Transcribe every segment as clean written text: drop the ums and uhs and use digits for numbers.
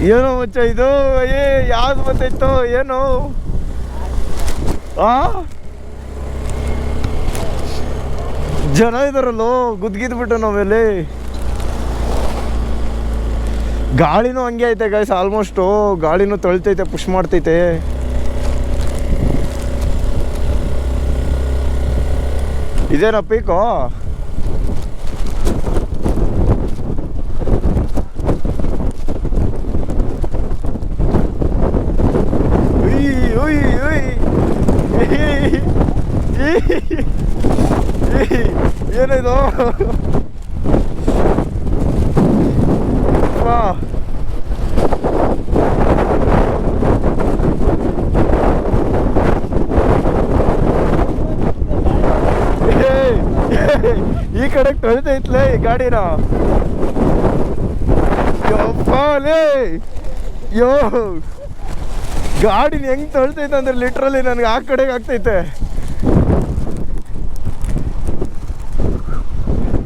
ಏನೋ ಮಚ್ಚ ಇದು ಯಾವ್ದು ಬರ್ತೈತೋ ಏನು ಜನ ಇದಾರಲ್ಲೋ ಗುದ್ಗಿದ್ಬಿಟ್ಟು ನಾವೇಲೆ ಗಾಳಿನೂ ಹಂಗೆ ಐತೆ ಗೈಸ್ ಆಲ್ಮೋಸ್ಟು ಗಾಳಿನೂ ತೊಳಿತೈತೆ ಪುಷ್ ಮಾಡ್ತೈತೆ ಇದೇನಾ ಪೀಕೋ ಏನಿದು ಈ ಕಡೆ ತೊಳಿತೈತ್ಲೆ ಈ ಗಾಡಿನ ಯಪ್ಪಾಲೇ ಯೋ ಗಾಡಿನ ಹೆಂಗ್ ತೊಳ್ತೈತೆ ಅಂದ್ರೆ ಲಿಟ್ರಲಿ ನನಗೆ ಆ ಕಡೆಗೆ ಆಗ್ತೈತೆ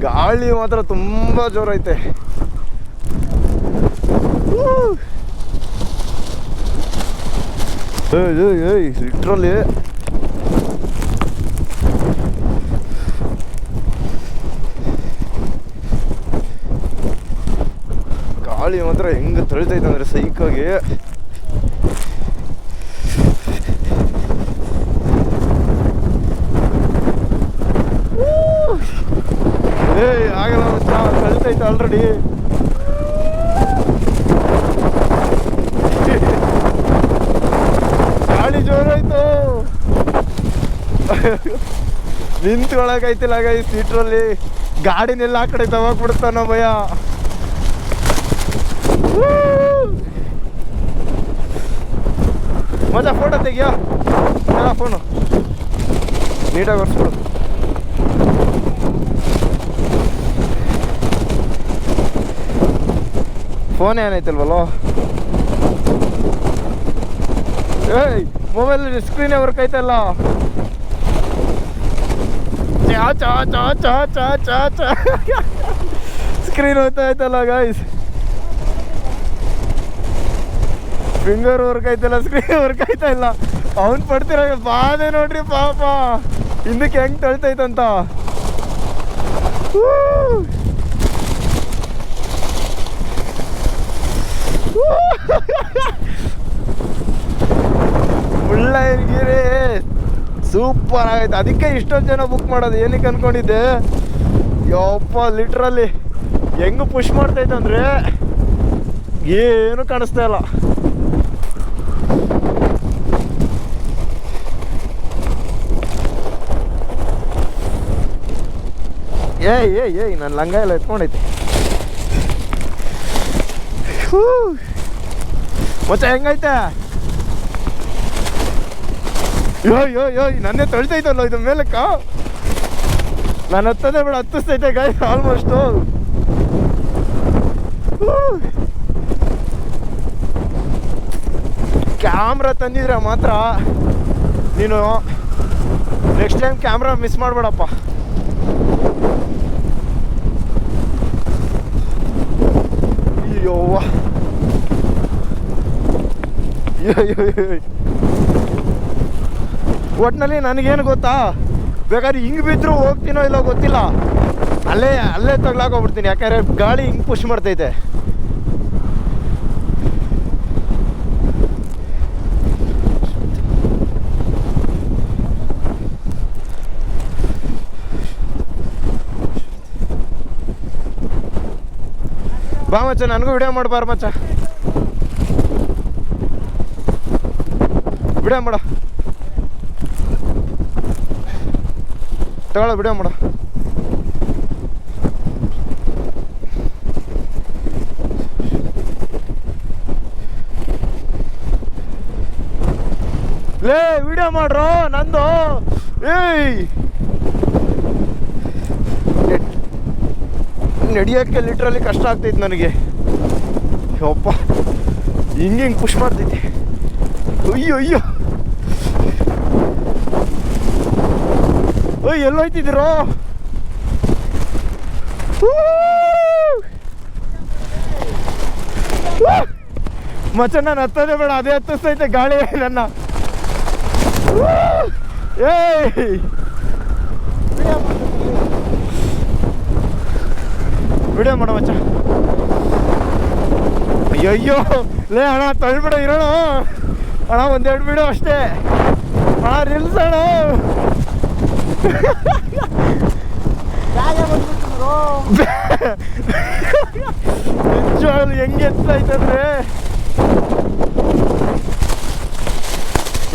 ಗಾಳಿ ಮಾತ್ರ ತುಂಬಾ ಜೋರೈತೆ ಲಿಟ್ರಲಿ ಗಾಳಿ ಮಾತ್ರ ಹೆಂಗ ತೊಳಿತೈತೆ ಅಂದ್ರೆ ಸೈಕಾಗಿ ಆಗಲ್ಲ ತೊಳಿತೈತೆ ಆಲ್ರೆಡಿ ಗಾಳಿ ಜೋರಾಯ್ತು ನಿಂತ್ಕೊಳಕೈತಿಲ್ಲ ಈ ಸೀಟ್ರಲ್ಲಿ ಗಾಡಿನೆಲ್ಲ ಆ ಕಡೆ ತಗೋಗ್ಬಿಡ್ತಾನ ಭಯ ಮಜಾ ಫೋಟೋ ತೆಗಿಯೋ ಫೋನು ನೀಟಾಗಿ ಒರೆಸ್ಬಿಡು ಫೋನ್ ಏನೈತಲ್ವಲ್ಲೋ ಏಯ್ ಮೊಬೈಲ್ ಸ್ಕ್ರೀನೇ ವರ್ಕ್ ಐತಲ್ಲ ಚಾ ಚಾ ಚಾ ಚಾ ಚಾ ಚಾ ಸ್ಕ್ರೀನ್ ಹೋಗ್ತಾ ಐತಲ್ಲ ಗಾಯ್ಸ್ ಫಿಂಗರ್ ವರ್ಕ್ ಐತಲ್ಲ ಸ್ಕ್ರೀನ್ ವರ್ಕ್ ಆಯ್ತಾ ಇಲ್ಲ ಅವ್ನು ಪಡ್ತಿರೋ ಬಾಧೆ ನೋಡ್ರಿ ಪಾಪ ಹಿಂದಕ್ಕೆ ಹೆಂಗ್ ತೊಳ್ತೈತಂತ ಮುಳ್ಳಯ್ಯನಗಿರಿ ಸೂಪರ್ ಆಗೈತೆ ಅದಕ್ಕೆ ಇಷ್ಟೊಂದು ಜನ ಬುಕ್ ಮಾಡೋದು ಏನಕ್ಕೆ ಅನ್ಕೊಂಡಿದ್ದೆ ಯಪ್ಪ ಲಿಟ್ರಲ್ಲಿ ಹೆಂಗ್ ಪುಷ್ ಮಾಡ್ತೈತೆ ಅಂದ್ರೆ ಏನು ಕಾಣಿಸ್ತಾ ಇಲ್ಲ ಏಯ್ ನನ್ನ ಲಂಗ ಎಲ್ಲ ಎತ್ಕೊಂಡೈತೆ ಮತ್ತೆ ಹೆಂಗೈತೆ ಯೋ ನನ್ನೇ ತೊಳಿತೈತಲ್ಲ ಇದು ಮೇಲಕ್ಕ ನಾನು ಹತ್ತದೇ ಬೇಡ ಹತ್ತಿಸ್ತೈತೆ ಗಾಯ ಆಲ್ಮೋಸ್ಟು ಕ್ಯಾಮ್ರಾ ತಂದಿದ್ರೆ ಮಾತ್ರ ನೀನು ನೆಕ್ಸ್ಟ್ ಟೈಮ್ ಕ್ಯಾಮ್ರಾ ಮಿಸ್ ಮಾಡಬೇಡಪ್ಪ ಅಯ್ಯೋವ್ವ ಒಟ್ಟಿನಲ್ಲಿ ನನಗೇನು ಗೊತ್ತಾ ಬೇಕಾದ್ರೆ ಹಿಂಗೆ ಬಿದ್ದರೂ ಹೋಗ್ತೀನೋ ಇಲ್ಲೋ ಗೊತ್ತಿಲ್ಲ ಅಲ್ಲೇ ತಗ್ಲಾಕೋಗ್ಬಿಡ್ತೀನಿ ಯಾಕಂದರೆ ಗಾಳಿ ಹಿಂಗೆ ಪುಷ್ ಮಾಡ್ತೈತೆ ಬಾ ಮಚ್ಚ ನನಗೂ ವಿಡಿಯೋ ಮಾಡಬಾರ ಮಚ್ಚ ವಿಡಿಯೋ ಮಾಡ ತಗೊಳ ವಿಡಿಯೋ ಮಾಡ ಲೇ ವಿಡಿಯೋ ಮಾಡ್ರೋ ನಂದು ಏಯ್ ನಡೆಯೋಕ್ಕೆ ಲಿಟ್ರಲಿ ಕಷ್ಟ ಆಗ್ತೈತೆ ನನಗೆ ಯಪ್ಪ ಹಿಂಗೆ ಪುಷ್ ಮಾಡ್ತೈತಿ ಅಯ್ಯೋ ಎಲ್ಲೋಯ್ತಿದ್ದೀರೋ ಮಚ್ಚ ನಾನು ಹತ್ತೋದೇ ಬೇಡ, ಅದೇ ಹತ್ತಿಸ್ತೈತೆ ಗಾಳಿ ನನ್ನ. ಏಯ್ ವಿಡಿಯೋ ಮಾಡೋ ಮಚ್ಚ. ಅಯ್ಯಯ್ಯೋ ಲೇ ಅಣ್ಣ ತಳ್ಬಿಡ ಇರೋಣ ಅಣ್ಣ, ಒಂದೆರಡು ವಿಡಿಯೋ ಅಷ್ಟೇ ಅಣ್ಣ, ರೀಲ್ಸ್ ಅಣ್ಣ. ನಿಜವಾಗ್ಲು ಹೆಂಗೆ ಎತ್ತಾಯ್ತಂದ್ರೆ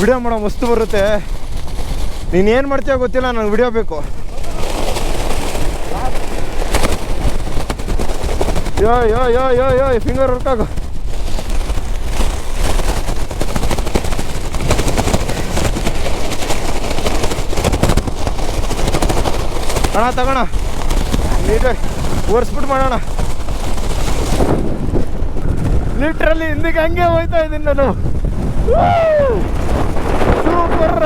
ವಿಡಿಯೋ ಮಾಡೋ ಮಸ್ತು ಬರುತ್ತೆ. ನೀನೇನು ಮಾಡ್ತೀಯ ಗೊತ್ತಿಲ್ಲ, ನನಗೆ ವಿಡಿಯೋ ಬೇಕು. ಯೋ ಯೋ ಯೋ ಯೋ ಯೋ ಫಿಂಗರ್ ವರ್ಕ್ ಆಗು. ಅಣ್ಣ ತಗೋಣ, ನೀಟಾಗಿ ಒರೆಸ್ಬಿಟ್ಟು ಮಾಡೋಣ. ಲಿಟ್ರಲ್ಲಿ ಹಿಂದಕ್ಕೆ ಹಂಗೆ ಹೋಯ್ತಾ ಇದ್ದೀನಿ ನಾನು. ಸೂಪರ್.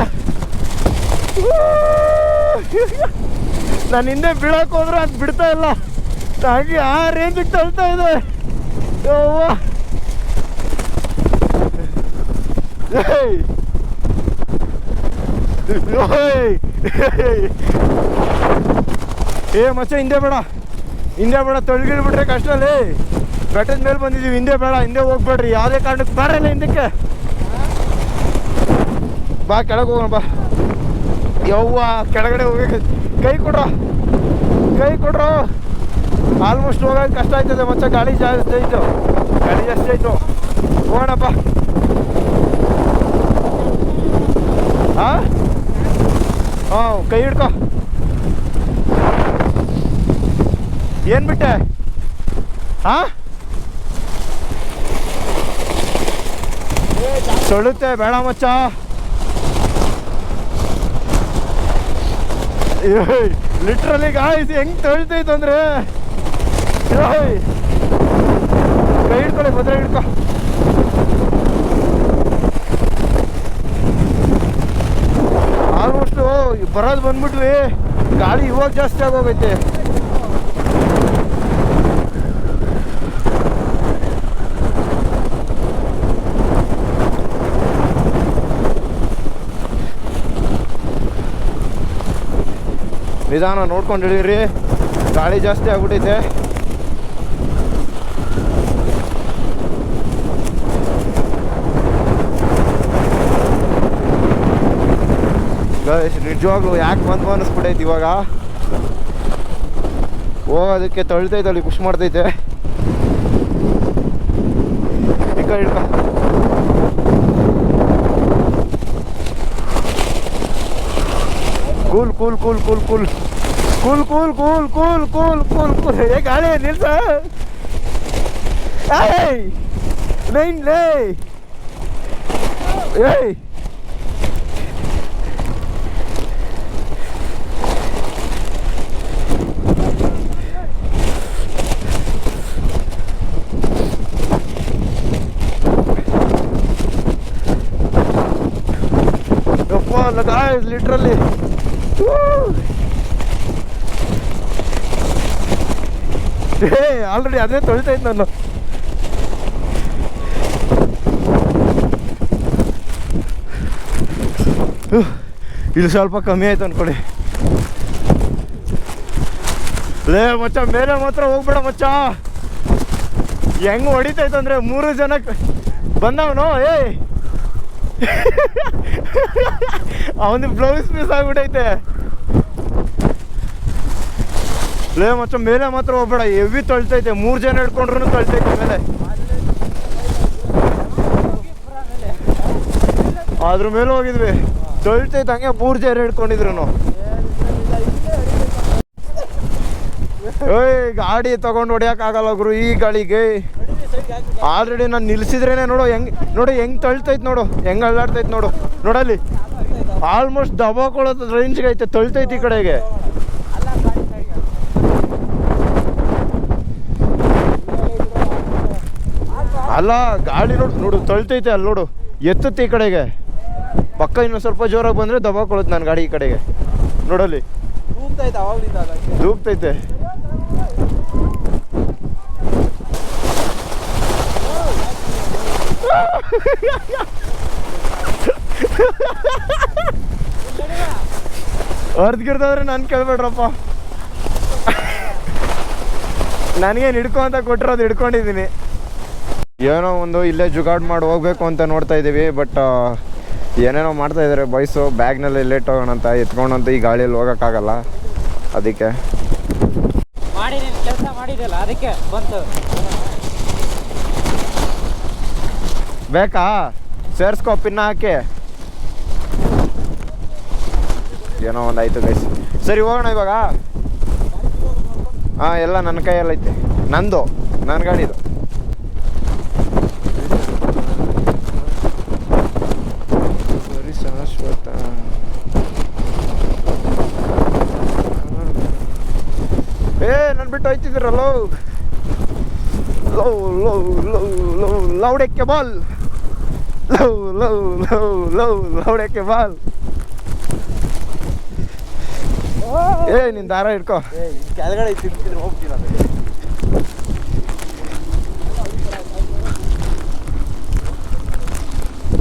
ನಾನು ಹಿಂದೆ ಬೀಳಕ್ಕೆ ಹೋದ್ರೆ ಅದು ಬಿಡ್ತಾ ಇಲ್ಲ, ಹಾಗೆ ಆ ರೇಂಜಿಗೆ ತಳ್ತಾ ಇದೆ. ಏ ಮಚ್ಚ ಹಿಂದೆ ಬೇಡ, ಹಿಂದೆ ಬೇಡ, ತೊಳ್ಗಿಡ್ಬಿಟ್ರೆ ಕಷ್ಟ ಅಲ್ಲಿ. ಬೆಟ್ಟದ ಮೇಲೆ ಬಂದಿದ್ದೀವಿ, ಹಿಂದೆ ಬೇಡ, ಹಿಂದೆ ಹೋಗ್ಬೇಡ್ರಿ ಯಾವುದೇ ಕಾರಣಕ್ಕೆ. ಬರಲ್ಲ ಹಿಂದಕ್ಕೆ, ಬಾ ಕೆಳಗೆ ಹೋಗೋಣ ಬಾ. ಯವ್ವ ಕೆಳಗಡೆ ಹೋಗ್ಬೇಕು. ಕೈ ಕೊಡ್ರೋ, ಕೈ ಕೊಡ್ರೋ. ಆಲ್ಮೋಸ್ಟ್ ಹೋಗೋದು ಕಷ್ಟ ಆಯ್ತದೆ ಮಚ್ಚ, ಗಾಳಿ ಜಾಸ್ತಿ ಆಯಿತು, ಗಾಳಿ ಜಾಸ್ತಿ ಆಯಿತು. ಹೋಗೋಣಪ್ಪ. ಹಾಂ ಹಾಂ, ಕೈ ಹಿಡ್ಕೊ. ಏನು ಬಿಟ್ಟೆ? ಹಾಂ ತೊಳುತ್ತೆ, ಬೇಡ ಮಚ್ಚ. ಲಿಟ್ರಲಿ ಗಾಯ್ಸ್ ಹೆಂಗೆ ತೊಳ್ತೈತೆ ಅಂದರೆ, ಕೈ ಹಿಡ್ಕೊಳ್ಳಿ, ಭದ್ರ ಹಿಡ್ಕೊ. ಆಲ್ಮೋಸ್ಟು ಬರೋದು ಬಂದ್ಬಿಟ್ವಿ, ಗಾಳಿ ಇವಾಗ ಜಾಸ್ತಿ ಆಗೋಗೈತೆ. ನಿಧಾನ ನೋಡ್ಕೊಂಡು ಹಿಡೀರಿ, ಗಾಳಿ ಜಾಸ್ತಿ ಆಗ್ಬಿಟ್ಟೈತೆ. ನಿಜವಾಗ್ಲೂ ಯಾಕೆ ಬಂದು ಅನ್ನಿಸ್ಬಿಟ್ಟೈತೆ ಇವಾಗ. ಹೋಗೋದಕ್ಕೆ ತಳ್ತೈತೆ, ಅಲ್ಲಿ ಪುಷ್ ಮಾಡ್ತೈತೆ. ಈ ಕಡೆ ಹಿಡ್ಕ. Cool cool cool cool cool cool cool cool cool cool cool cool. ಏ ಗಾಳಿ ನಿಲ್ಸ. ಏಯ್ ನೈನ್ ಲೇ. ಏಯ್ guys, literally ಆಲ್ರೆಡಿ ಅದೇ ತೊಳಿತೈತೆ ನಾನು. ಇಲ್ಲಿ ಸ್ವಲ್ಪ ಕಮ್ಮಿ ಆಯ್ತು ಅನ್ಕೊಳ್ಳಿ. ಲೇ ಮಚ್ಚ, ಮೇಲೆ ಮಾತ್ರ ಹೋಗ್ಬೇಡ ಮಚ್ಚ. ಹೆಂಗ್ ಹೊಡಿತೈತಂದ್ರೆ 3 ಜನ ಬಂದವನು. ಏಯ್ ಅವನು ಬ್ಲೌಸ್ ಪೀಸ್ ಆಗ್ಬಿಟ್ಟೈತೆ. ಲೇ ಮಚ್ಚ, ಮೇಲೆ ಮಾತ್ರ ಹೋಗ್ಬೇಡ, ಹೆವಿ ತೊಳ್ತೈತೆ. 3 ಜನ ಹಿಡ್ಕೊಂಡ್ರು ತೊಳ್ತೈತೆ ಮೇಲೆ. ಅದ್ರ ಮೇಲೆ ಹೋಗಿದ್ವಿ, ತೊಳ್ತೈತೆ ಹಂಗೆ 3 ಜನ ಹಿಡ್ಕೊಂಡಿದ್ರು. ಏಯ್ ಗಾಡಿ ತಗೊಂಡು ಹೊಡಿಯೋಕ್ಕಾಗಲ್ಲ ಗುರು ಈ ಗಾಳಿಗೆ. ಆಲ್ರೆಡಿ ನಾನು ನಿಲ್ಸಿದ್ರೇನೆ ನೋಡು ಹೆಂಗ್ ತೊಳ್ತೈತೆ ನೋಡು, ಹೆಂಗ್ ಅಲ್ಲಾಡ್ತೈತೆ ನೋಡು. ನೋಡಲ್ಲಿ ಆಲ್ಮೋಸ್ಟ್ ದಬಾಕೊಳ್ಳೋದು ರೇಂಜ್ಗೆ ಐತೆ, ತೊಳ್ತೈತೆ ಈ ಕಡೆಗೆ. ಅಲ್ಲ ಗಾಳಿ ನೋಡು ತೊಳ್ತೈತೆ, ಅಲ್ಲಿ ನೋಡು ಎತ್ತುತ್ತೆ ಈ ಕಡೆಗೆ. ಪಕ್ಕ ಇನ್ನೂ ಸ್ವಲ್ಪ ಜೋರಾಗಿ ಬಂದರೆ ದಬಾಕೊಳ್ಳುತ್ತೆ ನನ್ನ ಗಾಡಿ ಈ ಕಡೆಗೆ. ನೋಡಲ್ಲಿ ದೂಗ್ತೈತೆ. ಹೊರ್ದ್ಗಿರ್ದವ್ರೆ ನಾನು ಕೇಳ್ಬೇಡ್ರಪ್ಪ. ನನಗೇನು ಹಿಡ್ಕೊ ಅಂತ ಕೊಟ್ಟಿರೋದು ಹಿಡ್ಕೊಂಡಿದ್ದೀನಿ. ಏನೋ ಒಂದು ಇಲ್ಲೇ ಜುಗಾಡ್ ಮಾಡಿ ಹೋಗ್ಬೇಕು ಅಂತ ನೋಡ್ತಾ ಇದ್ದೀವಿ. ಬಟ್ ಏನೇನೋ ಮಾಡ್ತಾ ಇದ್ದಾರೆ ಬಾಯ್ಸು. ಬ್ಯಾಗ್ನಲ್ಲಿ ಲೇಟ್ ಹೋಗೋಣ ಅಂತ ಎತ್ಕೊಂಡಂತ ಈ ಗಾಳಿಯಲ್ಲಿ ಹೋಗೋಕ್ಕಾಗಲ್ಲ. ಅದಕ್ಕೆ ಕೆಲಸ ಮಾಡಿದಲ್ಲ, ಅದಕ್ಕೆ ಬಂತು. ಬೇಕಾ ಸೇರಿಸ್ಕೊ ಪಿನ್ನ ಹಾಕಿ. ಏನೋ ಒಂದು ಆಯ್ತು ಗೈಸ್. ಸರಿ ಹೋಗೋಣ ಇವಾಗ. ಹಾಂ, ಎಲ್ಲ ನನ್ನ ಕೈಯಲ್ಲೈತೆ. ನಂದು, ನನ್ನ ಗಾಡಿದು. ಸರಿ ಶಾಶ್ವತ. ನನ್ನ ಬಿಟ್ಟು ಹೋಯ್ತಿದ್ದೀರಲ್ಲೋ. ಲೌಡಕ್ಕೆ ಬಾಲ್, ಲೌಡಕ್ಕೆ ಬಾಲ್. ನಿನ್ ದಾರ ಹಿಡ್ಕೊ. ಕೆಳಗಡೆ ತಿಂತಿದ್ರೆ ಹೋಗ್ತೀನಿ.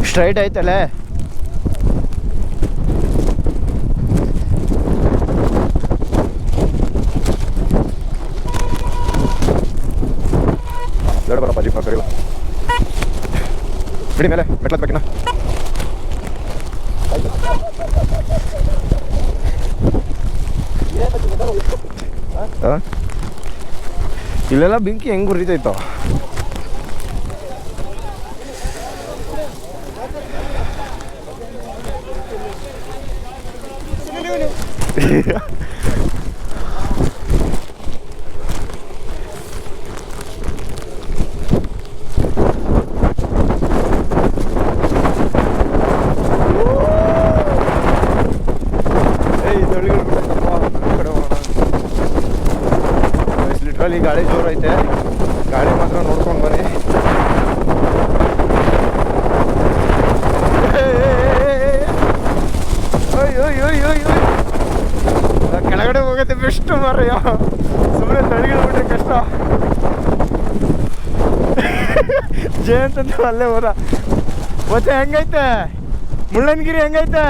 ಸ್ಟ್ರೈಟ್ ಐತಲ್ಲೇ. ದೊಡ್ಡ ಬರಪ್ಪ ಜೀಪ್ ಸರಿಲ್ಲ. ಬಿಡಿ ಮೇಲೆ ಮೆಟ್ಲತ್ಬೇಕಿನ. ಇಲ್ಲೆಲ್ಲ ಬೆಂಕಿ ಹೆಂಗ್ ಉರಿತೈತೋ. ಲಿಟ್ರಲಿ ಗಾಳಿ ಜೋರು ಐತೆ. ಗಾಳಿ ಮಾತ್ರ ನೋಡ್ಕೊಂಡು ಬನ್ನಿ. ಕೆಳಗಡೆ ಹೋಗತ್ತೆ ಬೆಸ್ಟ್ ಮಾರಯ್ಯ. ಸುಮ್ಮನೆ ತಳಿಗಿಡ್ಬಿಟ್ರೆ ಕಷ್ಟ. ಜಯಂತ ಅಲ್ಲೇ ಹೋದ. ಮತ್ತೆ ಹೆಂಗೈತೆ ಮುಳ್ಳಯ್ಯನಗಿರಿ, ಹೆಂಗೈತೆ?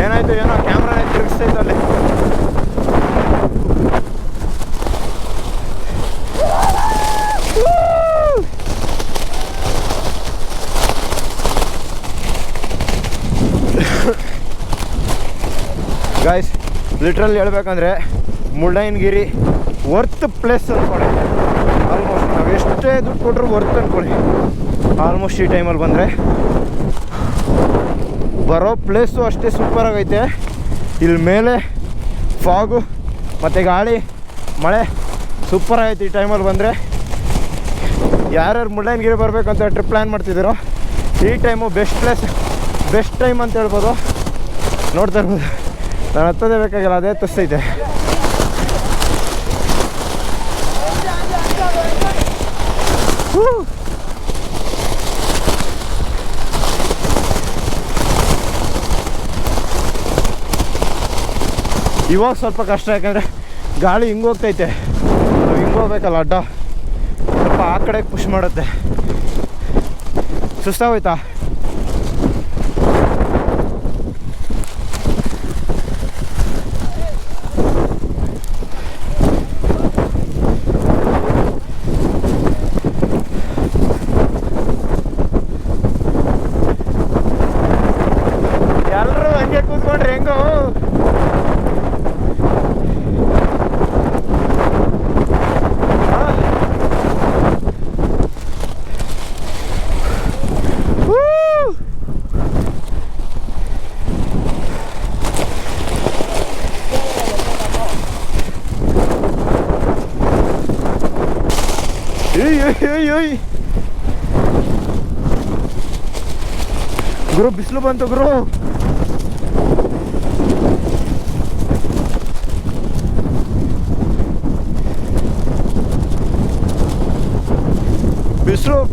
ಏನಾಯ್ತು ಏನೋ ಕ್ಯಾಮ್ರಾನೇ ತಿರುಗಿಸ್ತೈತೆ ಅಲ್ಲಿ. ಗಾಯ್ಸ್, ಲಿಟ್ರಲಿ ಹೇಳ್ಬೇಕಂದ್ರೆ ಮುಳ್ಳಯ್ಯನಗಿರಿ ವರ್ತ್ ಪ್ಲೇಸ್ ಅಂದ್ಕೊಳ್ಳಿ. ಆಲ್ಮೋಸ್ಟ್ ನಾವು ಎಷ್ಟೇ ದುಡ್ಡು ಕೊಟ್ಟರು ವರ್ತ್ ಅಂದ್ಕೊಳ್ಳಿ. ಆಲ್ಮೋಸ್ಟ್ ಈ ಟೈಮಲ್ಲಿ ಬಂದರೆ ಬರೋ ಪ್ಲೇಸು ಅಷ್ಟೇ ಸೂಪರಾಗೈತೆ. ಇಲ್ಲಿ ಮೇಲೆ ಫಾಗು ಮತ್ತು ಗಾಳಿ, ಮಳೆ ಸೂಪರಾಗೈತೆ. ಈ ಟೈಮಲ್ಲಿ ಬಂದರೆ ಯಾರ್ಯಾರು ಮುಳ್ಳಯ್ಯನಗಿರಿ ಬರಬೇಕಂತ ಟ್ರಿಪ್ ಪ್ಲ್ಯಾನ್ ಮಾಡ್ತಿದ್ದೀರೋ ಈ time best place, best time ಅಂತ ಹೇಳ್ಬೋದು. ನೋಡ್ತಾ ಇರ್ಬೋದು, ನಾನು ಹತ್ತೋದೇ ಬೇಕಾಗಿಲ್ಲ, ಅದೇ ತಸ್ತೈತೆ. ಇವಾಗ ಸ್ವಲ್ಪ ಕಷ್ಟ, ಯಾಕಂದರೆ ಗಾಳಿ ಹಿಂಗೆ ಹೋಗ್ತೈತೆ. ನಾವು ಹಿಂಗೆ ಹೋಗ್ಬೇಕಲ್ಲ, ಅಡ್ಡ ಸ್ವಲ್ಪ ಆ ಕಡೆಗೆ ಪುಷ್ ಮಾಡುತ್ತೆ. ಸುಸ್ತಾಗೋಯ್ತಾ? ಎಲ್ಲರೂ ಹಂಗೆ ಕೂತ್ಕೊಂಡ್ರೆ ಹೆಂಗೋ. ಗುರು ಬಿಸಿಲು ಬಂತು ಗುರು.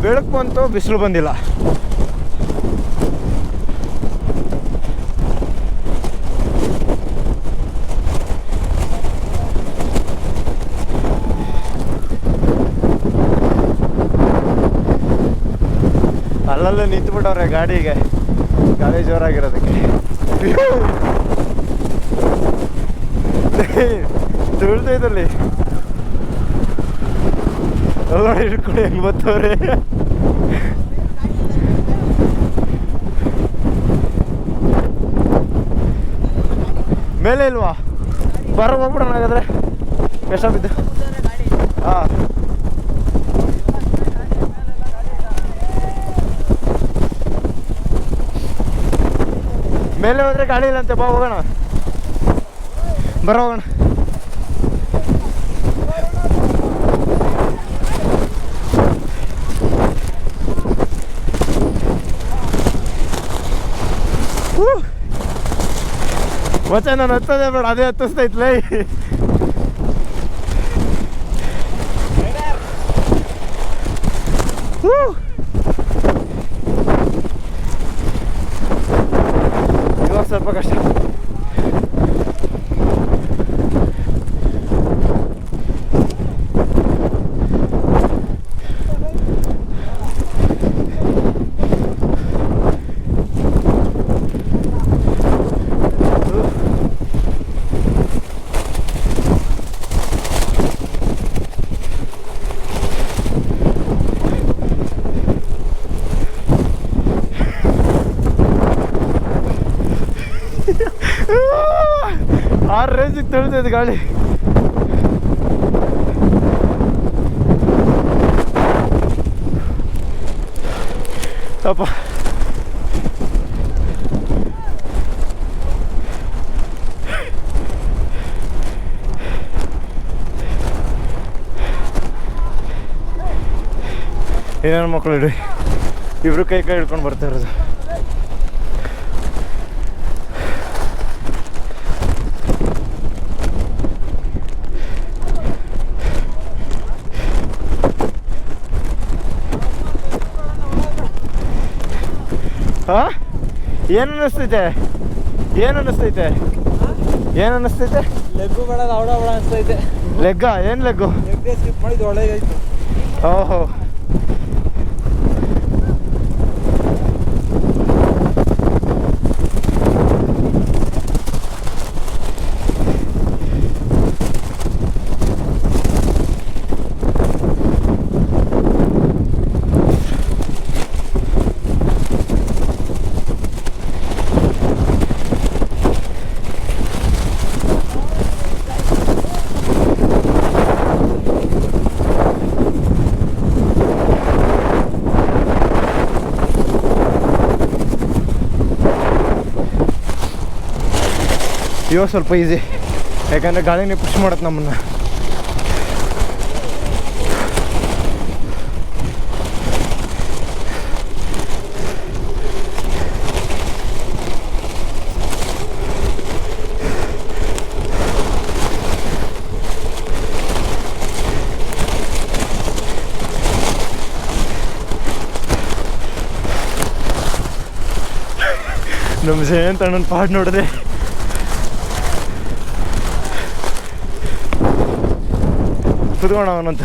ಬೆಳಕು ಬಂತು, ಬಿಸಿಲು ಬಂದಿಲ್ಲ. ಅಲ್ಲಲ್ಲೇ ನಿಂತ್ಬಿಟ್ಟವ್ರೆ ಗಾಡಿಗೆ, ಗಾಳಿ ಜೋರಾಗಿರೋದಕ್ಕೆ. ತುಳ್ತೈತಲ್ಲಿ ಎಲ್ಲ ಹಿಡ್ಕೊಂಡು ಹೆಂಗ್ ಬರ್ತವ್ರೆ. ಮೇಲೆ ಇಲ್ವಾ? ಬರ ಹೋಗ್ಬಿಡೋಣ ಹಾಗಾದ್ರೆ. ಎಷ್ಟ ಬಿದ್ದು? ಹಾಂ, ಮೇಲೆ ಹೋದ್ರೆ ಗಾಡಿ ಇಲ್ಲಂತೆ. ಬಾ ಹೋಗೋಣ, ಬರ ಹೋಗೋಣ. ಮತ್ತೆ ನಾನು ಹತ್ತೋದೇ ಬೇಡ, ಅದೇ ಹತ್ತಿಸ್ತೈತ್ಲೇ. ಇವಾಗ ಸ್ವಲ್ಪ ಕಷ್ಟ. ಆ ರೇಂಜಿಗೆ ತಿಳಿತೈತೆ ಗಾಳಿ. ಅಪ್ಪ ಏನೇನು ಮಕ್ಕಳು ಇಡಿ, ಇಬ್ರು ಕೈ ಹಿಡ್ಕೊಂಡು ಬರ್ತಾ ಇರೋದು. ಹಾಂ, ಏನು ಅನ್ನಿಸ್ತೈತೆ? ಏನು ಅನ್ನಿಸ್ತೈತೆ? ಏನು ಅನ್ನಿಸ್ತೈತೆ? ಲೆಗ್ಗು ಬೇಡ, ಅವಡ ಅವಡ ಅನಿಸ್ತೈತೆ. ಲೆಗ್ಗ? ಏನು ಲೆಗ್ಗು? ಲೆಗ್ ಸ್ಕಿಪ್ ಮಾಡಿದ್ದು ಒಳ್ಳೆದಾಯ್ತು. ಓಹೋ, ಇವಾಗ ಸ್ವಲ್ಪ ಈಸಿ, ಯಾಕಂದರೆ ಗಾಳಿನೇ ಪುಷ್ ಮಾಡತ್ತೆ ನಮ್ಮನ್ನು. ನಮ್ಮ ಜಯಂತ್ ಅಣ್ಣನ ಪಾಡ್ ನೋಡಿದೆ, ಕುತ್ಕೋಣ ಅವನಂತ.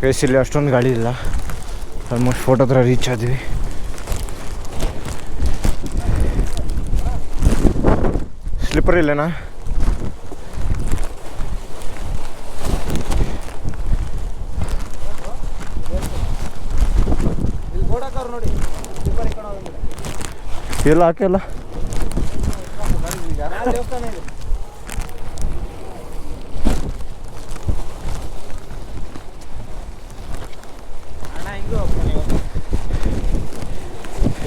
ಗೈಸ್ ಇಲ್ಲಿ ಅಷ್ಟೊಂದು ಗಾಡಿ ಇಲ್ಲ. ಆಲ್ಮೋಸ್ಟ್ ಫೋಟೋ ಹತ್ರ ರೀಚ್ ಆದ್ವಿ. ಸ್ಲಿಪ್ಪರ್ ಇಲ್ಲೇನಾ? ನೋಡಿ ಇಲ್ಲ ಹಾಕಿಲ್ಲ. ದೇವಸ್ಥಾನ ಇದೆ. ಅಣ್ಣ ಹಿಂಗೆ ಹೋಗ್ತಾನೆ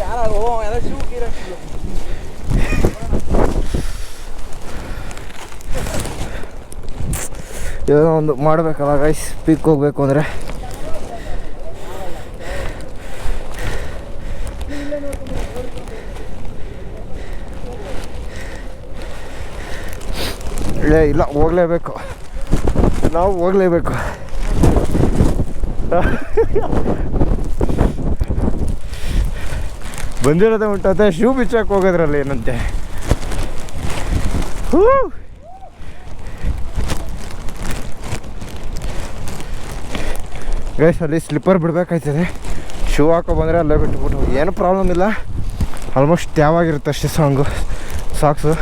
ಯಾರು ಎಲ್ಲ ಶೂ ಗೀರಾಕ್ತಿದ್ರು. ಏನೋ ಒಂದು ಮಾಡಬೇಕಲ್ಲ ಗೈಸ್, ಪೀಕ್ ಹೋಗ್ಬೇಕು ಅಂದರೆ. ಇಲ್ಲ ಹೋಗಲೇಬೇಕು, ನಾವು ಹೋಗಲೇಬೇಕು. ಬಂದಿರೋದೇ ಉಂಟತ್ತೆ, ಶೂ ಬಿಚ್ಚಾಕ್ ಹೋಗೋದ್ರಲ್ಲಿ ಏನಂತೆ. ಗೈಸ್ ಅಲ್ಲಿ ಸ್ಲಿಪ್ಪರ್ ಬಿಡ್ಬೇಕಾಯ್ತದೆ. ಶೂ ಹಾಕೋ ಬಂದರೆ ಅಲ್ಲೇ ಬಿಟ್ಬಿಟ್ಟು ಏನು ಪ್ರಾಬ್ಲಮ್ ಇಲ್ಲ. ಆಲ್ಮೋಸ್ಟ್ ತ್ಯಾವಾಗಿರುತ್ತೆ ಅಷ್ಟೇ ಸಾಕ್ಸು.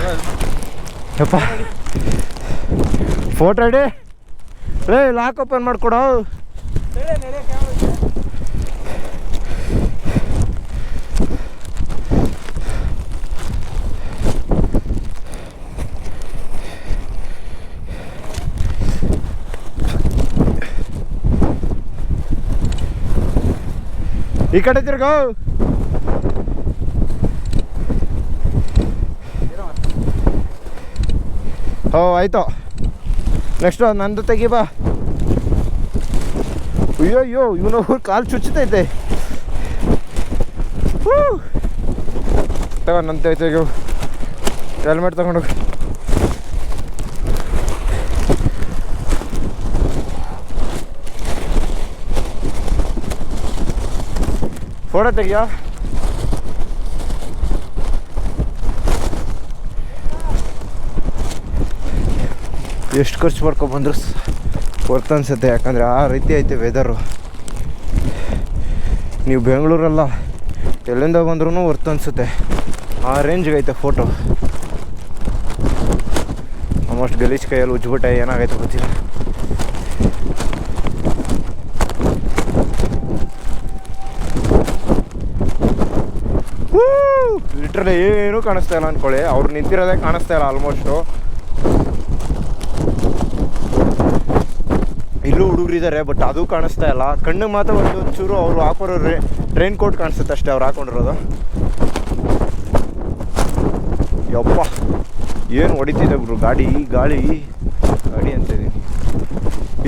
ಯಪ್ಪ ಫೋಟೋ ಇಡಿ ರೇ, ಲಾಕ್ ಓಪನ್ ಮಾಡಿಕೊಡೋ. ಈ ಕಡೆ ತಿರ್ಗೋ. ಓ ಆಯಿತು, ನೆಕ್ಸ್ಟು ನಂದು ತೆಗಿ ಬಾ. ಅಯ್ಯೋ ಇವನು ಕಾಲು ಚುಚ್ಚುತ್ತೈತೆ. ತಗೋ ನನ್ನ ತೆಗಿವು, ಹೆಲ್ಮೆಟ್ ತಗೊಂಡು. ಫೋಟೋ ತೆಗಿಯೋ. ಎಷ್ಟು ಖರ್ಚು ಮಾಡ್ಕೊಬಂದ್ರು ವರ್ತ್ ಅನ್ಸುತ್ತೆ, ಯಾಕಂದರೆ ಆ ರೀತಿ ಐತೆ ವೆದರು. ನೀವು ಬೆಂಗಳೂರಲ್ಲ ಎಲ್ಲಿಂದ ಬಂದ್ರೂ ವರ್ತ್ ಅನಿಸುತ್ತೆ, ಆ ರೇಂಜ್ಗೆ ಐತೆ ಫೋಟೋ. ಆಲ್ಮೋಸ್ಟ್ ಗಲೀಜ್ ಕೈಯಲ್ಲಿ ಉಜ್ಬಿಟ್ಟೆ, ಏನಾಗೈತೆ ಗೊತ್ತಿಲ್ಲ. ಲಿಟ್ರಲಿ ಏನೂ ಕಾಣಿಸ್ತಾ ಇಲ್ಲ ಅಂದ್ಕೊಳ್ಳಿ, ಅವ್ರು ನಿಂತಿರೋದೇ ಕಾಣಿಸ್ತಾ ಇಲ್ಲ ಆಲ್ಮೋಸ್ಟು. ಇಲ್ಲೂ ಹುಡುಗರಿದ್ದಾರೆ, ಬಟ್ ಅದು ಕಾಣಿಸ್ತಾ ಇಲ್ಲ. ಕಣ್ಣಿಗೆ ಮಾತ್ರ ಒಂದು ಚೂರು ಅವರು ಹಾಕೋರೋ ರೈನ್ ಕೋಟ್ ಕಾಣಿಸುತ್ತೆ ಅಷ್ಟೇ, ಅವ್ರು ಹಾಕೊಂಡಿರೋದು. ಯಪ್ಪ ಏನು ಹೊಡಿತಿದೆ ಗುರು ಗಾಡಿ ಅಂತಿದ್ದೀನಿ.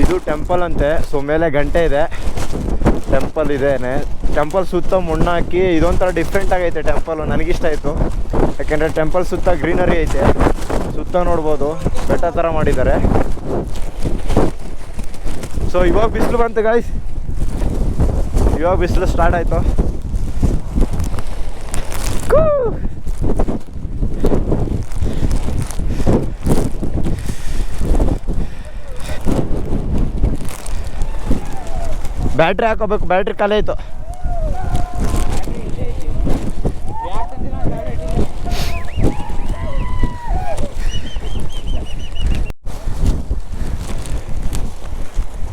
ಇದು ಟೆಂಪಲ್ ಅಂತೆ. ಸೊ ಮೇಲೆ ಗಂಟೆ ಇದೆ, ಟೆಂಪಲ್ ಇದೇನೆ. ಟೆಂಪಲ್ ಸುತ್ತ ಮಣ್ಣು ಹಾಕಿ ಇದೊಂಥರ ಡಿಫ್ರೆಂಟ್ ಆಗೈತೆ ಟೆಂಪಲು. ನನಗಿಷ್ಟ ಆಯಿತು, ಯಾಕೆಂದರೆ ಟೆಂಪಲ್ ಸುತ್ತ ಗ್ರೀನರಿ ಐತೆ, ಸುತ್ತ ನೋಡ್ಬೋದು, ಬೆಟ್ಟ ಥರ ಮಾಡಿದ್ದಾರೆ. ಸೊ ಇವಾಗ ಬಿಸಿಲು ಬಂತು ಗಾಯ್ಸ್, ಇವಾಗ ಬಿಸಿಲು ಸ್ಟಾರ್ಟ್ ಆಯಿತು. ಬ್ಯಾಟ್ರಿ ಹಾಕೋಬೇಕು, ಬ್ಯಾಟ್ರಿ ಖಾಲಿ ಆಯಿತು.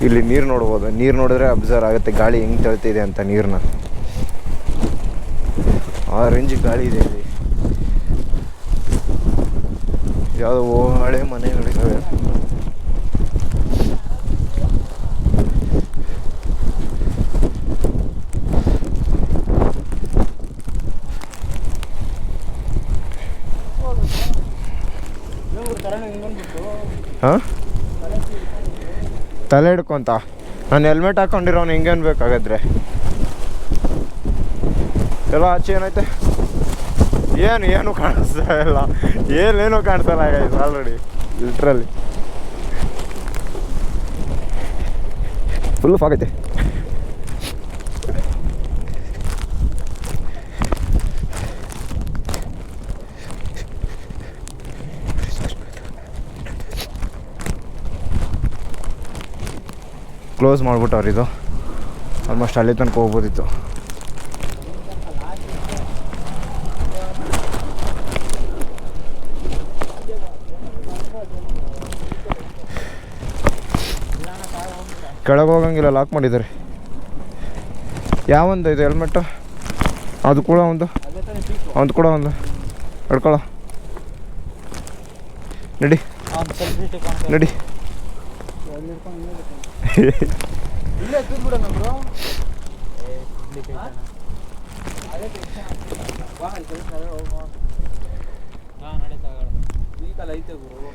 ಇಲ್ಲಿ ನೀರು ನೋಡ್ಬೋದು, ನೀರು ನೋಡಿದ್ರೆ ಅಬ್ಸರ್ವ್ ಆಗುತ್ತೆ ಗಾಳಿ ಹೆಂಗೆ ತಳ್ತಿದೆ ಅಂತ. ನೀರನ್ನ ಆ ರೇಂಜಿಗೆ ಗಾಳಿ ಇದೆ ಇಲ್ಲಿ. ಯಾವುದೋ ಹಳೆ ಮನೆಗಳಿದ್ದಾವೆ. ಹಾಂ ತಲೆ ಹಿಡ್ಕೊಂತ ನಾನು ಹೆಲ್ಮೆಟ್ ಹಾಕ್ಕೊಂಡಿರೋನು ಹಿಂಗೆ ಅನ್ಬೇಕಾಗಾದ್ರೆ. ಎಲ್ಲ ಆಚೆ ಏನೈತೆ, ಏನು ಕಾಣಿಸ್ತಾ ಇಲ್ಲ, ಏನೇನೋ ಕಾಣಿಸಲ್ಲ ಆಗೈತೆ ಆಲ್ರೆಡಿ ಲಿಟ್ರಲ್ಲಿ. ಫುಲ್ ಫಾಗ್ ಐತೆ. ಕ್ಲೋಸ್ ಮಾಡ್ಬಿಟ್ಟವ್ರು ಇದು. ಆಲ್ಮೋಸ್ಟ್ ಅಲ್ಲಿ ತನಕ ಹೋಗ್ಬೋದಿತ್ತು. ಕೆಳಗೆ ಹೋಗಂಗಿಲ್ಲ, ಲಾಕ್ ಮಾಡಿದ್ದಾರೆ. ಯಾವೊಂದು ಇದು ಹೆಲ್ಮೆಟ್ಟು? ಅದು ಕೂಡ ಒಂದು ಕೂಡ ಒಂದು ಹಿಡ್ಕೊಳ್ಳೋ. ನಡಿ ನಡಿ. ಇಲ್ಲೇ ಬಿಡ ನಮ್ರು. ವೀಕಲ್ ಐತೆ ಗುರು.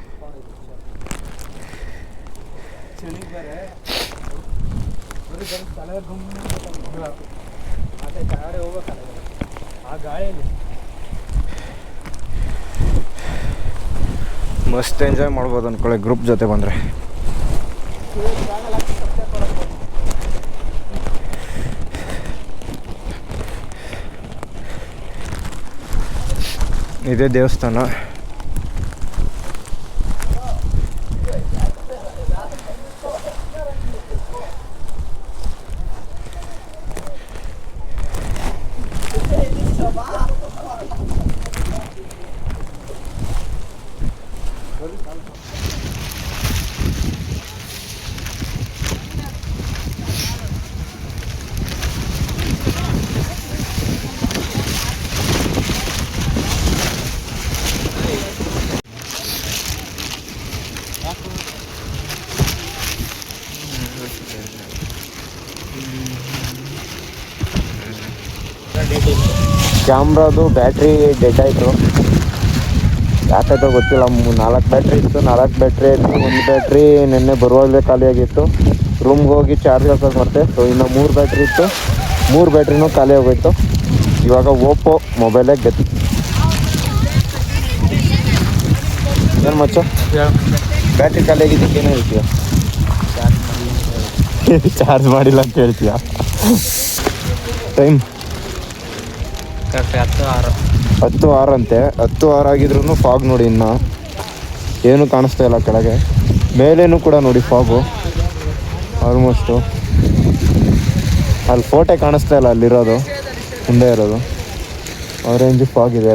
ಚಳಿಗೆ ಬೇರೆ ತಲೆ ಅದೇ ಕೆಳಗಡೆ ಹೋಗ್ಬೇಕಲ್ಲ ಆ ಗಾಳಿಯಲ್ಲಿ. ಮಸ್ತ್ ಎಂಜಾಯ್ ಮಾಡ್ಬೋದು ಅಂದ್ಕೊಳ್ಳಿ ಗ್ರೂಪ್ ಜೊತೆ ಬಂದರೆ. ಇದೇ ದೇವಸ್ಥಾನ. ಕ್ಯಾಮ್ರಾದು ಬ್ಯಾಟ್ರಿ ಡೆಡ್ ಆಯಿತು. ಯಾಕಾಯ್ತೋ ಗೊತ್ತಿಲ್ಲ. 4 ಬ್ಯಾಟ್ರಿ ಇತ್ತು. 4 ಬ್ಯಾಟ್ರಿಯಲ್ಲಿ ಒಂದು ಬ್ಯಾಟ್ರಿ ನಿನ್ನೆ ಬರುವಾಗಲೇ ಖಾಲಿಯಾಗಿತ್ತು. ರೂಮ್ಗೆ ಹೋಗಿ ಚಾರ್ಜ್ ಹಾಕೋದು ಮತ್ತೆ. ಸೊ ಇನ್ನು 3 ಬ್ಯಾಟ್ರಿ ಇತ್ತು. 3 ಬ್ಯಾಟ್ರಿನೂ ಖಾಲಿ ಹೋಗೋಯ್ತು. ಇವಾಗ ಓಪೋ ಮೊಬೈಲೇ ಗೆದ್ದು. ಏನು ಮಚ್ಚ ಬ್ಯಾಟ್ರಿ ಖಾಲಿ ಆಗಿದ್ದಕ್ಕೆ ಏನೋ ಹೇಳ್ತೀಯ? ಚಾರ್ಜ್ ಮಾಡಿಲ್ಲ ಅಂತ ಹೇಳ್ತೀಯ? ಟೈಮ್ 10:06 ಅಂತೆ. 10:06 ಆಗಿದ್ರು ಫಾಗ್ ನೋಡಿ. ಇನ್ನು ಏನೂ ಕಾಣಿಸ್ತಾ ಇಲ್ಲ ಕೆಳಗೆ. ಮೇಲೇನೂ ಕೂಡ ನೋಡಿ ಫಾಗು ಆಲ್ಮೋಸ್ಟು. ಅಲ್ಲಿ ಫೋಟೋ ಕಾಣಿಸ್ತಾ ಇಲ್ಲ, ಅಲ್ಲಿರೋದು ಮುಂದೆ ಇರೋದು ಆರೆಂಜ್ ಫಾಗ್ ಇದೆ.